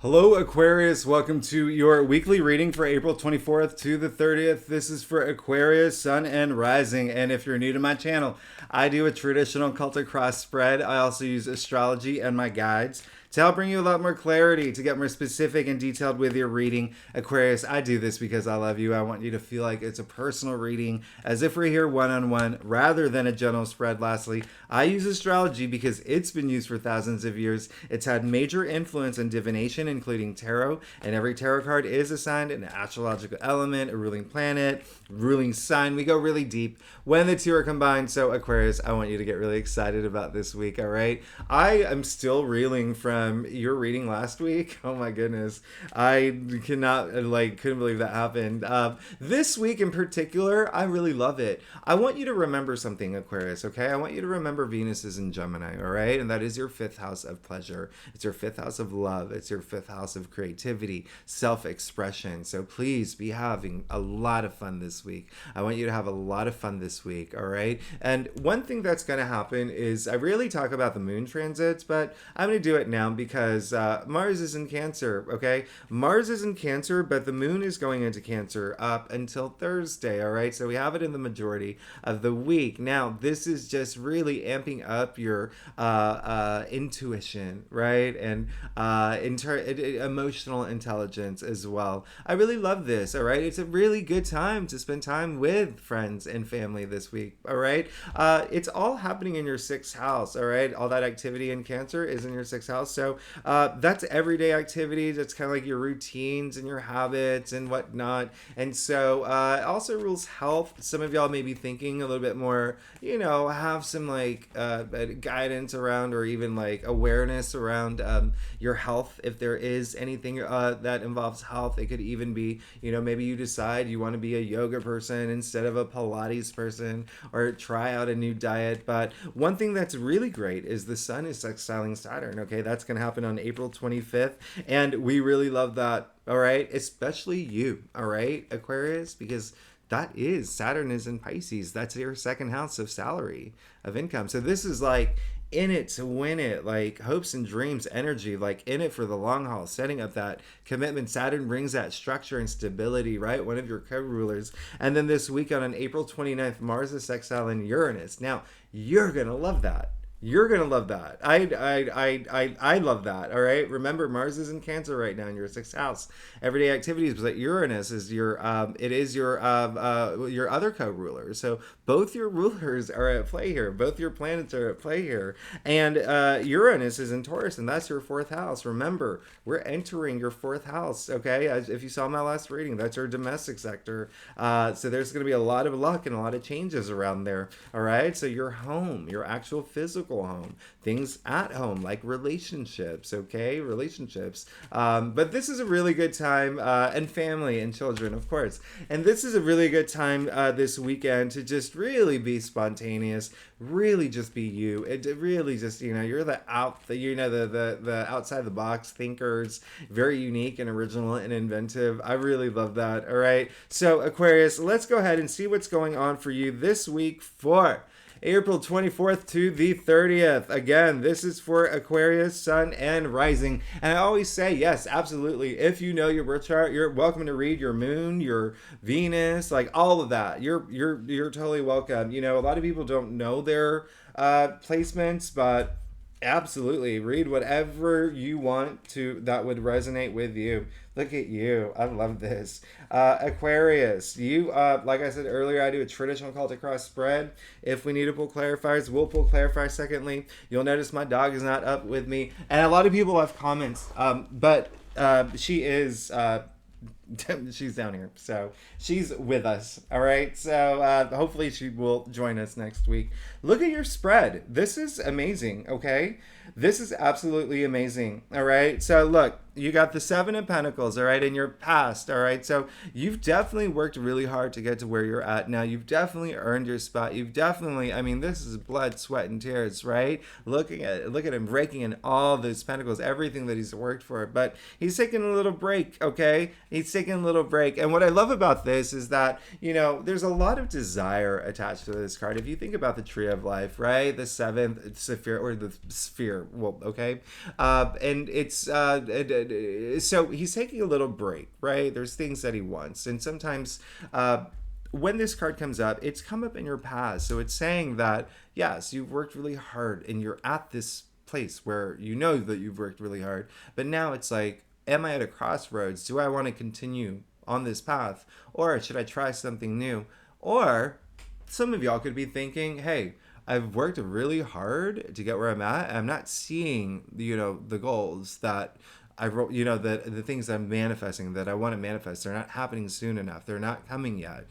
Hello Aquarius, welcome to your weekly reading for April 24th to the 30th. This is for Aquarius, Sun and Rising, and if you're new to my channel, I do a traditional Celtic cross spread. I also use astrology and my guides to help bring you a lot more clarity, to get more specific and detailed with your reading. Aquarius, I do this because I love you. I want you to feel like it's a personal reading, as if we're here one-on-one, rather than a general spread. Lastly, I use astrology because it's been used for thousands of years. It's had major influence in divination, including tarot, and every tarot card is assigned an astrological element, a ruling planet, ruling sign. We go really deep when the two are combined. So Aquarius, I want you to get really excited about this week, all right? I am still reeling from your reading last week. Oh my goodness. I couldn't believe that happened. This week in particular, I really love it. I want you to remember something, Aquarius, okay? I want you to remember Venus is in Gemini, all right? And that is your fifth house of pleasure. It's your fifth house of love. It's your fifth house of creativity, self-expression. So please be having a lot of fun this week. I want you to have a lot of fun this week, all right? And one thing that's going to happen is I rarely talk about the moon transits, but I'm going to do it now because Mars is in Cancer, okay? Mars is in Cancer, but the moon is going into Cancer up until Thursday, all right? So we have it in the majority of the week. Now, this is just really amping up your intuition, right? And emotional intelligence as well. I really love this, all right? It's a really good time to spend time with friends and family this week, all right? It's all happening in your sixth house, all right? All that activity in Cancer is in your sixth house. So that's everyday activities. It's kind of like your routines and your habits and whatnot. And so it also rules health. Some of y'all may be thinking a little bit more, have some guidance around or even like awareness around your health. If there is anything that involves health, it could even be, maybe you decide you want to be a yoga person instead of a Pilates person, or try out a new diet. But one thing that's really great is the sun is sextiling Saturn. Okay, that's going to happen on April 25th, and we really love that. All right, especially you. All right, Aquarius, because Saturn is in Pisces. That's your second house of salary, of income. So this is like in it to win it, like hopes and dreams energy, like in it for the long haul, setting up that commitment. Saturn brings that structure and stability, right? One of your co-rulers. And then this weekend on April 29th, Mars is sextile in Uranus. Now, you're going to love that. You're going to love that. I love that. All right. Remember, Mars is in Cancer right now in your sixth house. Everyday activities, but Uranus is your other co-ruler. So both your rulers are at play here. Both your planets are at play here. And Uranus is in Taurus, and that's your fourth house. Remember, we're entering your fourth house. Okay. If you saw my last reading, that's your domestic sector. So there's going to be a lot of luck and a lot of changes around there. All right. So your home, your actual physical home, things at home like relationships, okay, but this is a really good time, and family and children, of course, and this is a really good time this weekend to just really be spontaneous, really just be you. It really just, you're the outside the box thinkers, very unique and original and inventive. I really love that. All right, so Aquarius, let's go ahead and see what's going on for you this week for April 24th to the 30th. Again, this is for Aquarius, Sun, and Rising. And I always say, yes, absolutely. If you know your birth chart, you're welcome to read your moon, your Venus, like all of that. You're totally welcome. A lot of people don't know their placements, but absolutely read whatever you want to that would resonate with you. Look at you. I love this. Aquarius, you, like I said earlier, I do a traditional Celtic cross spread. If we need to pull clarifiers, we'll pull clarifiers. Secondly, you'll notice my dog is not up with me. And a lot of people have comments, but she is... she's down here, so she's with us. All right, so hopefully she will join us next week. Look at your spread. This is amazing. Okay, this is absolutely amazing. All right, so look, you got the Seven of Pentacles, all right, in your past, all right? So you've definitely worked really hard to get to where you're at now. You've definitely earned your spot. You've definitely, this is blood, sweat, and tears, right? Look at him raking in all those pentacles, everything that he's worked for. But he's taking a little break, okay? He's taking a little break. And what I love about this is that, there's a lot of desire attached to this card. If you think about the Trio of life, right? The seventh sphere, or the sphere. Well, okay. And it's so he's taking a little break, right? There's things that he wants, and sometimes when this card comes up, it's come up in your past. So it's saying that, yes, you've worked really hard and you're at this place where you know that you've worked really hard. But now it's like, am I at a crossroads? Do I want to continue on this path? Or should I try something new? Or some of y'all could be thinking, hey, I've worked really hard to get where I'm at. I'm not seeing, the goals that I wrote, the things I'm manifesting that I want to manifest. They're not happening soon enough. They're not coming yet.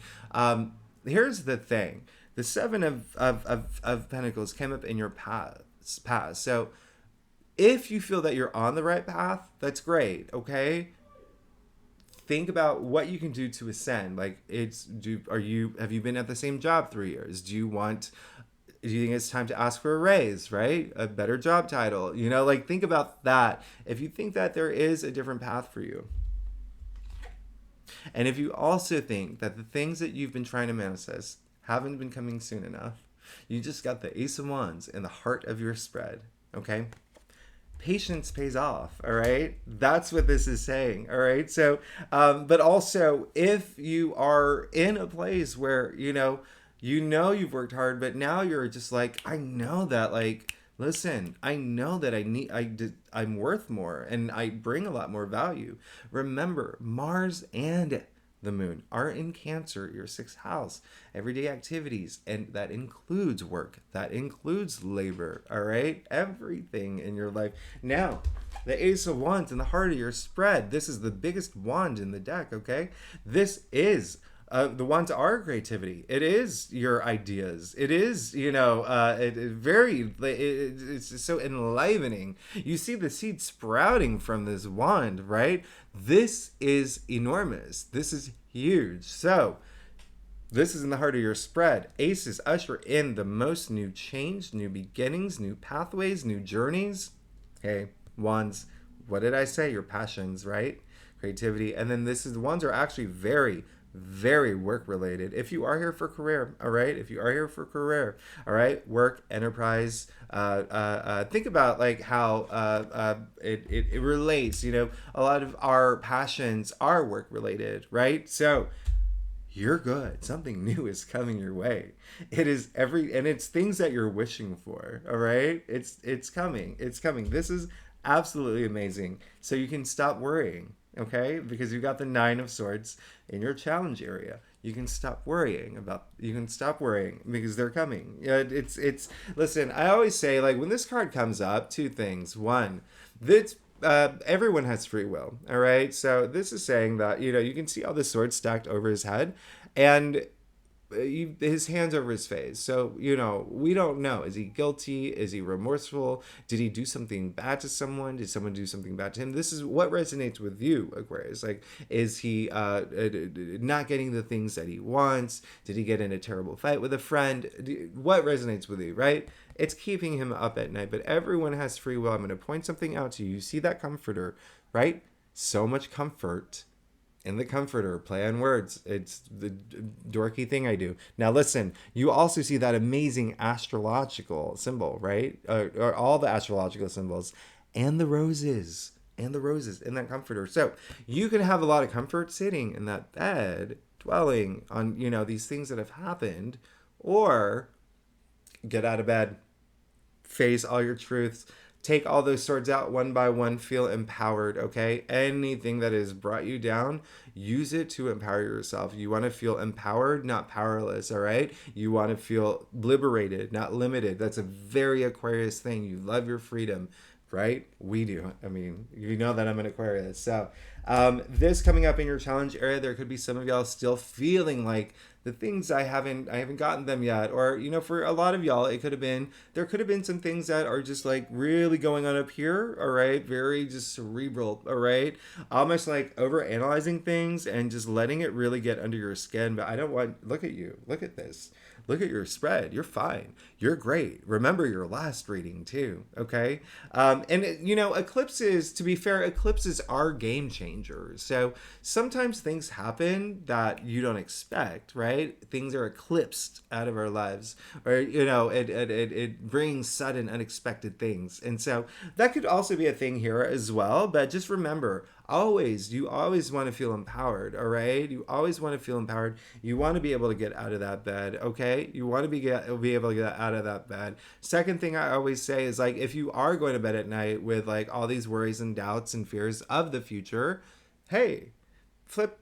Here's the thing. The Seven of Pentacles came up in your past. So if you feel that you're on the right path, that's great. Okay. Think about what you can do to ascend. Like have you been at the same job 3 years? Do you think it's time to ask for a raise, right? A better job title, think about that. If you think that there is a different path for you. And if you also think that the things that you've been trying to manifest haven't been coming soon enough, you just got the Ace of Wands in the heart of your spread, okay? Patience pays off, all right? That's what this is saying, all right? So, but also, if you are in a place where, you've worked hard, but now you're just like, I know that, listen, I know that I'm worth more and I bring a lot more value. Remember, Mars and the moon are in Cancer, your 6th house, everyday activities, and that includes work, that includes labor, all right? Everything in your life. Now, the Ace of Wands in the heart of your spread. This is the biggest wand in the deck, okay? This is the wands are creativity. It is your ideas. It is, it's so enlivening. You see the seed sprouting from this wand, right? This is enormous. This is huge. So this is in the heart of your spread. Aces usher in the most new change, new beginnings, new pathways, new journeys. Okay, wands, what did I say? Your passions, right? Creativity. And then the wands are actually very, very work related. If you are here for career, all right? If you are here for career, all right? Work, enterprise, think about how it relates. A lot of our passions are work related, right? So you're good. Something new is coming your way. It is and it's things that you're wishing for, all right? It's coming. It's coming. This is absolutely amazing. So you can stop worrying. Okay, because you got the 9 of Swords in your challenge area. You can stop worrying because they're coming. It's listen, I always say, when this card comes up, 2 things. One, that everyone has free will. All right. So this is saying that, you can see all the swords stacked over his head and his hands over his face. So, we don't know. Is he guilty? Is he remorseful? Did he do something bad to someone? Did someone do something bad to him? This is what resonates with you, Aquarius. Is he not getting the things that he wants? Did he get in a terrible fight with a friend? What resonates with you, right? It's keeping him up at night, but everyone has free will. I'm going to point something out to you. You see that comforter, right? So much comfort in the comforter. Play on words. It's the dorky thing I do. Now listen, you also see that amazing astrological symbol, right? Or all the astrological symbols and the roses in that comforter. So you can have a lot of comfort sitting in that bed, dwelling on, these things that have happened, or get out of bed, face all your truths, take all those swords out one by one, feel empowered, okay? Anything that has brought you down, use it to empower yourself. You want to feel empowered, not powerless, all right? You want to feel liberated, not limited. That's a very Aquarius thing. You love your freedom, right? We do. I mean, you know that I'm an Aquarius. So this coming up in your challenge area, there could be some of y'all still feeling like the things I haven't gotten them yet. Or, for a lot of y'all, there could have been some things that are just really going on up here, all right? Very just cerebral, all right? Almost over analyzing things and just letting it really get under your skin. But I don't want, look at you, look at this. Look at your spread. You're fine. you're great. Remember your last reading too, okay? Eclipses, to be fair, eclipses are game changers. So sometimes things happen that you don't expect, right? Things are eclipsed out of our lives, or it brings sudden, unexpected things, and so that could also be a thing here as well. But just remember, you always want to feel empowered, all right? You always want to feel empowered. You want to be able to get out of that bed, okay? You want to be able to get out of that bed. Second thing I always say is, like, if you are going to bed at night with like all these worries and doubts and fears of the future, hey, flip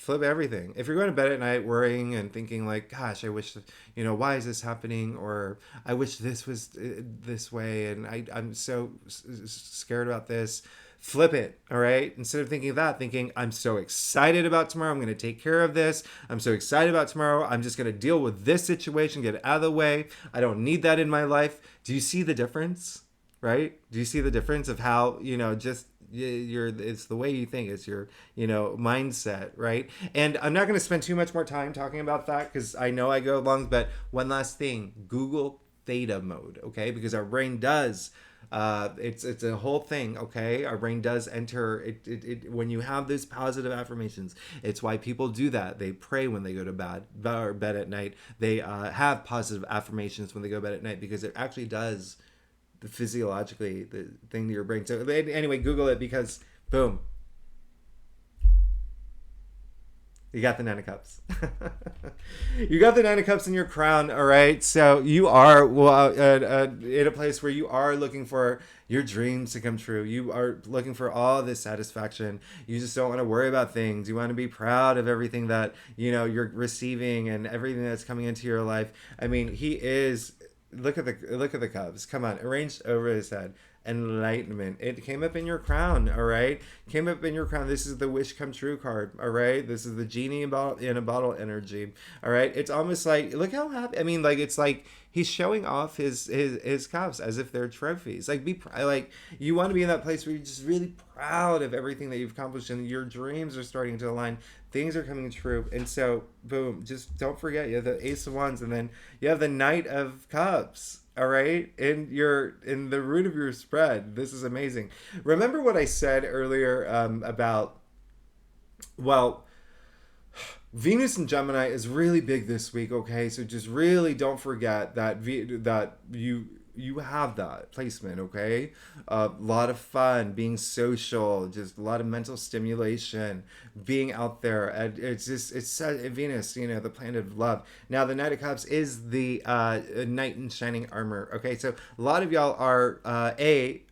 everything. If you're going to bed at night worrying and thinking like, gosh, I wish, why is this happening? Or I wish this was this way, and I'm so scared about this. Flip it, all right? Instead of thinking that, thinking, I'm so excited about tomorrow. I'm going to take care of this. I'm so excited about tomorrow. I'm just going to deal with this situation, get it out of the way. I don't need that in my life. Do you see the difference, right? Do you see the difference of how, it's the way you think, it's your mindset, right? And I'm not going to spend too much more time talking about that because I know I go long, but one last thing, Google theta mode, okay? Because our brain does it's a whole thing, okay? Our brain does enter it when you have these positive affirmations. It's why people do that. They pray when they go to bed at night. They have positive affirmations when they go to bed at night, because it actually does physiologically the thing to your brain. So anyway, Google it, because boom, you got the Nine of Cups. You got the Nine of Cups in your crown, all right? So you are in a place where you are looking for your dreams to come true. You are looking for all this satisfaction. You just don't want to worry about things. You want to be proud of everything that, you're receiving and everything that's coming into your life. I mean, he is... Look at the cups. Come on, arranged over his head. Enlightenment. It came up in your crown, all right? Came up in your crown. This is the wish come true card, all right? This is the genie in a bottle energy, all right? It's almost like, look how happy. I mean, like, it's like he's showing off his cups as if they're trophies. Like, you want to be in that place where you're just really proud of everything that you've accomplished, and your dreams are starting to align. Things are coming true. And so, boom, just don't forget, you have the Ace of Wands, and then you have the Knight of Cups. All right, in the root of your spread. This is amazing. Remember what I said earlier about, well, Venus and Gemini is really big this week. Okay, so just really don't forget that you have that placement. Okay, a lot of fun, being social, just a lot of mental stimulation, being out there. And it's Venus, the planet of love. Now the Knight of Cups is the knight in shining armor. Okay, so a lot of y'all are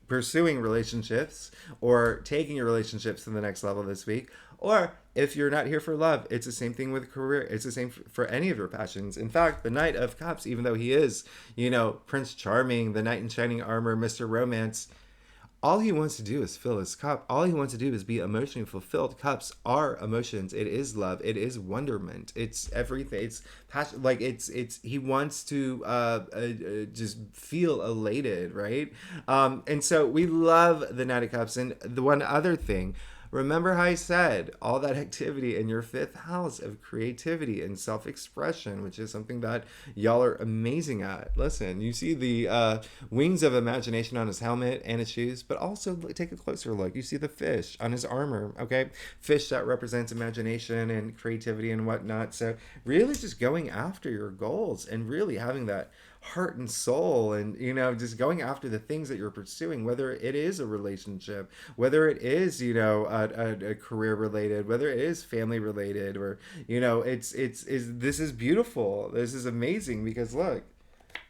pursuing relationships or taking your relationships to the next level this week. Or if you're not here for love, it's the same thing with career. It's the same for any of your passions. In fact, the Knight of Cups, even though he is, Prince Charming, the knight in shining armor, Mr. Romance, all he wants to do is fill his cup. All he wants to do is be emotionally fulfilled. Cups are emotions. It is love. It is wonderment. It's everything. It's passion. Like he wants to just feel elated, right? And so we love the Knight of Cups. And the one other thing, remember how I said all that activity in your fifth house of creativity and self-expression, which is something that y'all are amazing at. Listen, you see the wings of imagination on his helmet and his shoes, but also take a closer look. You see the fish on his armor, okay? Fish that represents imagination and creativity and whatnot. So really just going after your goals and really having that heart and soul, and just going after the things that you're pursuing, whether it is a relationship, whether it is a career related, whether it is family related, or this is beautiful. This is amazing, because look,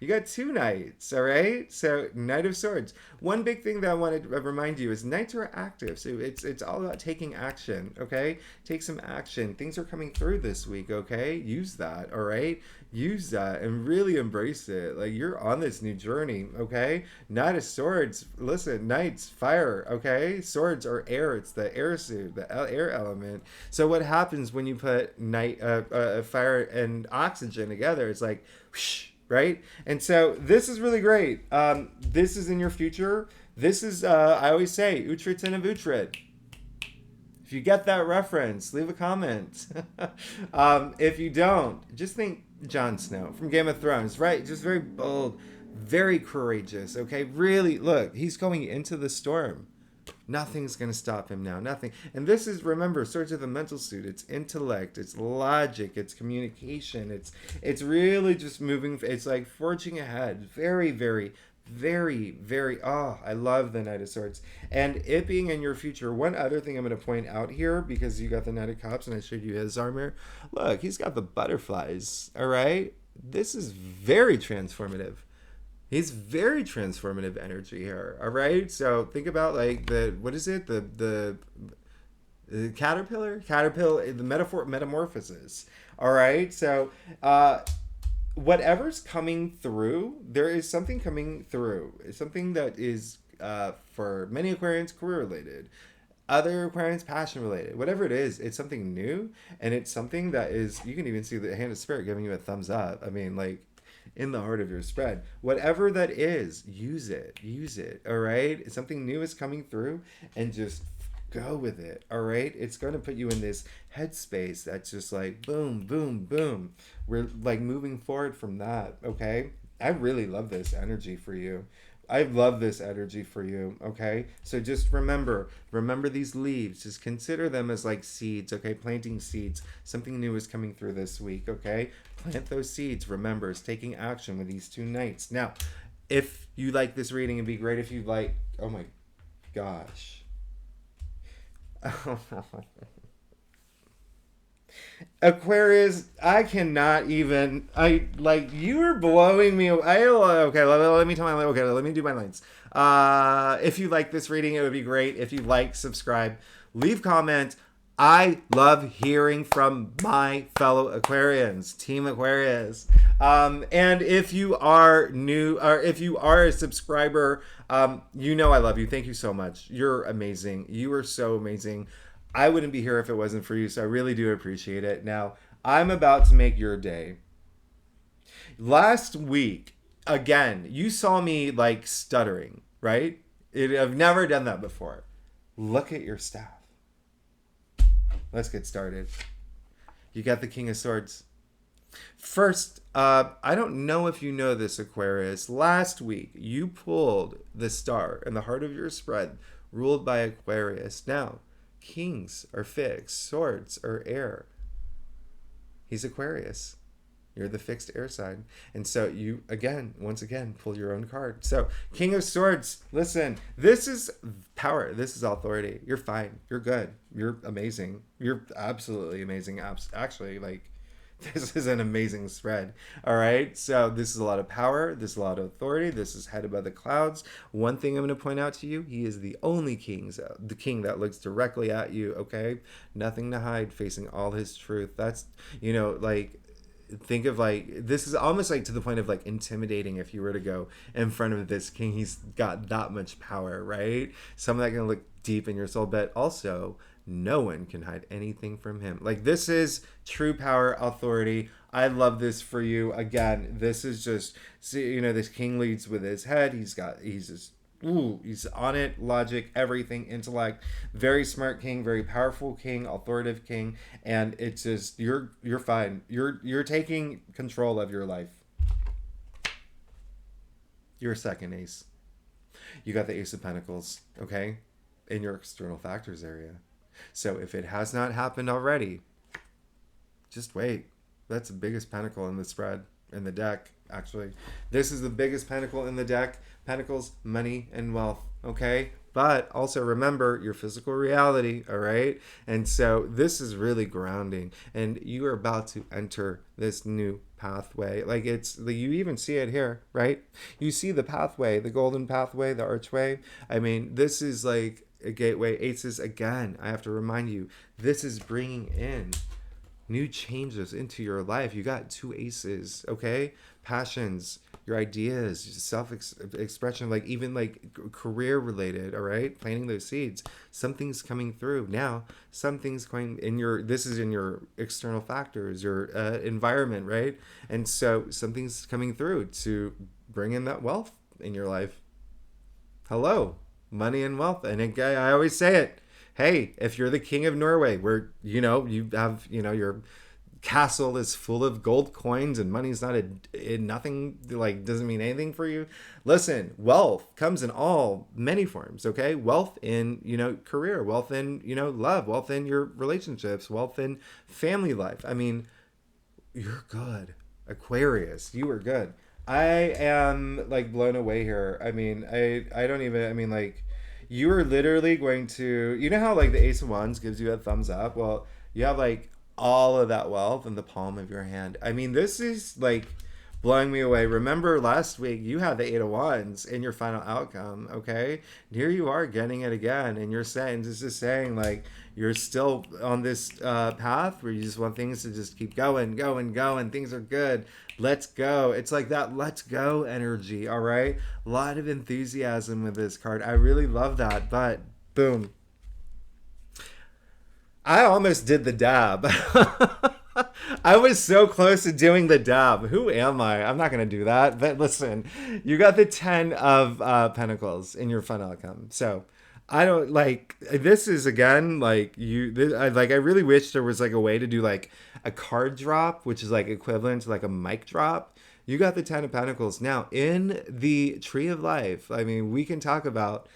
you got two knights, all right? So Knight of Swords. One big thing that I want to remind you is knights are active. So it's all about taking action, okay? Take some action. Things are coming through this week, okay? Use that, all right? Use that and really embrace it. Like, you're on this new journey, okay? Knight of Swords. Listen, knights, fire, okay? Swords are air. It's the air suit, the air element. So what happens when you put fire and oxygen together? It's like, whoosh, right? And so this is really great. This is in your future. This is, I always say, Uhtred of Uhtred. If you get that reference, leave a comment. If you don't, just think Jon Snow from Game of Thrones, right? Just very bold, very courageous, okay? Really, look, he's going into the storm. Nothing's going to stop him now. Nothing. And this is, remember, starts with a mental suit. It's intellect. It's logic. It's communication. It's really just moving. It's like forging ahead. Very, very, very, very. Oh, I love the Knight of Swords. And it being in your future. One other thing I'm going to point out here, because you got the Knight of Cups and I showed you his armor. Look, he's got the butterflies. All right. This is very transformative. He's very transformative energy here. All right. So think about like what is it? The caterpillar, the metamorphosis. All right. So whatever's coming through, there is something coming through. It's something that is for many Aquarians career related. Other Aquarians passion related. Whatever it is, it's something new, and it's something that is, you can even see the hand of spirit giving you a thumbs up. I mean, like, in the heart of your spread, whatever that is, use it. All right, something new is coming through, and just go with it. All right, it's going to put you in this headspace that's just like boom, boom, boom. We're like moving forward from that. Okay, I really love this energy for you. I love this energy for you, okay? So just remember these leaves. Just consider them as like seeds, okay? Planting seeds. Something new is coming through this week, okay? Plant those seeds. Remember, it's taking action with these two knights. Now, if you like this reading, it'd be great if you like, oh my gosh. Aquarius, I cannot even. You are blowing me. Okay, let me tell my. Okay, let me do my lines. If you like this reading, it would be great if you like, subscribe, leave comment. I love hearing from my fellow Aquarians, Team Aquarius. And if you are new, or if you are a subscriber, you know I love you. Thank you so much. You're amazing. You are so amazing. I wouldn't be here if it wasn't for you, so I really do appreciate it. Now, I'm about to make your day. Last week, again, you saw me like stuttering, right? I've never done that before. Look at your staff. Let's get started. You got the King of Swords. First, I don't know if you know this, Aquarius. Last week, you pulled the star in the heart of your spread, ruled by Aquarius. Now, kings are fixed, swords are air. He's Aquarius. You're the fixed air sign. And so you, once again, pull your own card. So, King of Swords, listen, this is power. This is authority. You're fine. You're good. You're amazing. You're absolutely amazing. Actually, like, this is an amazing spread. All right. So this is a lot of power. This is a lot of authority. This is head above the clouds. One thing I'm going to point out to you, he is the only the king that looks directly at you. Okay. Nothing to hide, facing all his truth. That's, like, think of like, this is almost like to the point of like intimidating if you were to go in front of this king. He's got that much power, right? Some of that can look deep in your soul, but also no one can hide anything from him. Like, this is true power, authority. I love this for you. Again, this is just, this king leads with his head. He's on it. Logic, everything, intellect. Very smart king, very powerful king, authoritative king. And it's just, you're fine. You're taking control of your life. Your second ace. You got the Ace of Pentacles, okay? In your external factors area. So if it has not happened already, just wait. That's the biggest pentacle in the spread, in the deck, actually. This is the biggest pentacle in the deck. Pentacles, money, and wealth, okay? But also remember your physical reality, all right? And so this is really grounding. And you are about to enter this new pathway. Like, you even see it here, right? You see the pathway, the golden pathway, the archway. I mean, this is like a gateway. Aces, again, I have to remind you, this is bringing in new changes into your life. You got two aces, okay? Passions, your ideas, self-expression, like even like career related, all right? Planting those seeds. Something's coming through. Now, something's going in this is in your external factors, your environment, right? And so something's coming through to bring in that wealth in your life. Hello. Money and wealth. And I always say it. Hey, if you're the king of Norway, where, you have, your castle is full of gold coins and money's not nothing, like doesn't mean anything for you. Listen, wealth comes in many forms, okay? Wealth in, career, wealth in, love, wealth in your relationships, wealth in family life. I mean, you're good. Aquarius, you are good. I am like blown away here. I mean, I don't even, I mean, like, you are literally going to, you know how like the Ace of Wands gives you a thumbs up? Well, you have like all of that wealth in the palm of your hand. I mean, this is like blowing me away. Remember last week you had the Eight of Wands in your final outcome, okay? Here you are getting it again, and your sentence is just saying like you're still on this path where you just want things to just keep going. Things are good. Let's go. It's like that let's go energy, all right? A lot of enthusiasm with this card. I really love that, but boom. I almost did the dab. I was so close to doing the dab. Who am I? I'm not going to do that. But listen, you got the 10 of Pentacles in your fun outcome. So I don't like, this is again, like I really wish there was like a way to do like a card drop, which is like equivalent to like a mic drop. You got the 10 of Pentacles. Now in the Tree of Life, I mean, we can talk about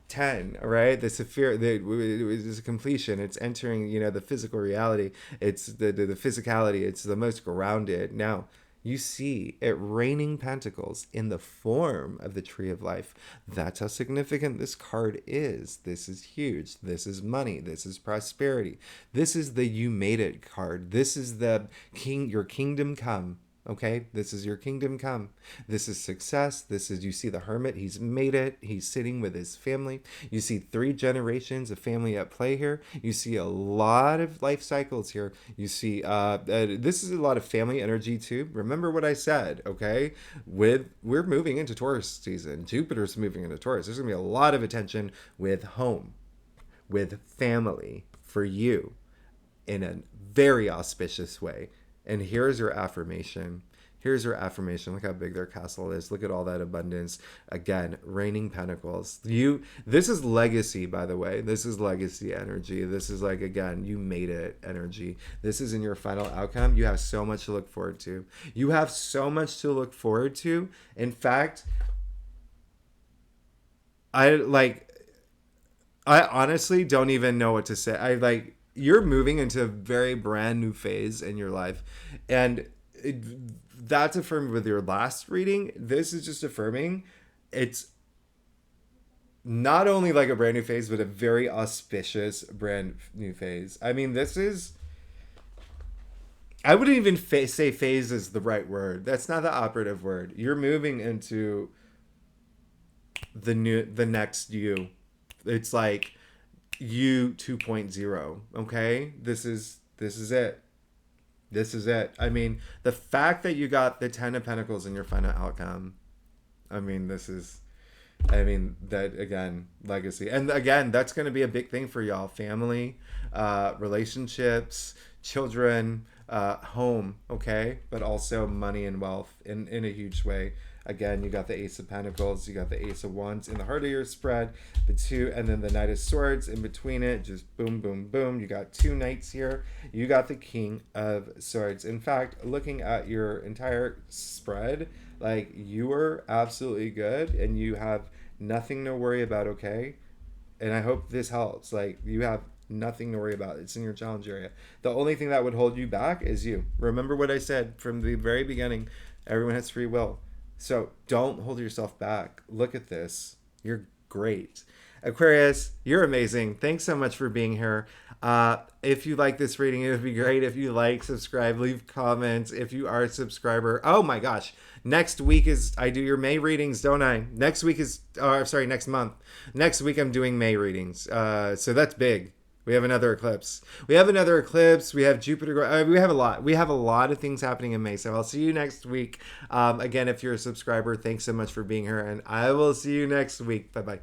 10, right? The Sephir, it's a completion. It's entering, the physical reality. It's the physicality. It's the most grounded. Now, you see it raining pentacles in the form of the Tree of Life. That's how significant this card is. This is huge. This is money. This is prosperity. This is the you made it card. This is the your kingdom come. Okay, this is your kingdom come. This is success. This is, you see the Hermit. He's made it. He's sitting with his family. You see 3 generations of family at play here. You see a lot of life cycles here. You see, this is a lot of family energy too. Remember what I said, okay? We're moving into Taurus season. Jupiter's moving into Taurus. There's going to be a lot of attention with home, with family for you in a very auspicious way. And here's your affirmation. Here's your affirmation. Look how big their castle is. Look at all that abundance. Again, raining pentacles. This is legacy, by the way. This is legacy energy. This is like, again, you made it energy. This is in your final outcome. You have so much to look forward to. You have so much to look forward to. In fact, I honestly don't even know what to say. You're moving into a very brand new phase in your life. And that's affirmed with your last reading. This is just affirming it's not only like a brand new phase, but a very auspicious brand new phase. I mean, this is, I wouldn't even say phase is the right word. That's not the operative word. You're moving into the next you. It's like you 2.0. Okay, this is it. This is it. I mean, the fact that you got the 10 of Pentacles in your final outcome, I mean, that again, legacy. And again, that's going to be a big thing for y'all. Family, relationships, children, home, okay? But also money and wealth in a huge way. Again, you got the Ace of Pentacles, you got the Ace of Wands in the heart of your spread, the 2, and then the Knight of Swords in between it, just boom, boom, boom. You got 2 knights here. You got the King of Swords. In fact, looking at your entire spread, like, you are absolutely good, and you have nothing to worry about, okay? And I hope this helps. Like, you have nothing to worry about. It's in your challenge area. The only thing that would hold you back is you. Remember what I said from the very beginning. Everyone has free will. So don't hold yourself back. Look at this. You're great. Aquarius, you're amazing. Thanks so much for being here. If you like this reading, it would be great if you like, subscribe, leave comments. If you are a subscriber, oh my gosh. Next week I do your May readings, don't I? Next month. Next week I'm doing May readings. So that's big. We have another eclipse. We have Jupiter. We have a lot. We have a lot of things happening in May. So I'll see you next week. Again, if you're a subscriber, thanks so much for being here. And I will see you next week. Bye-bye.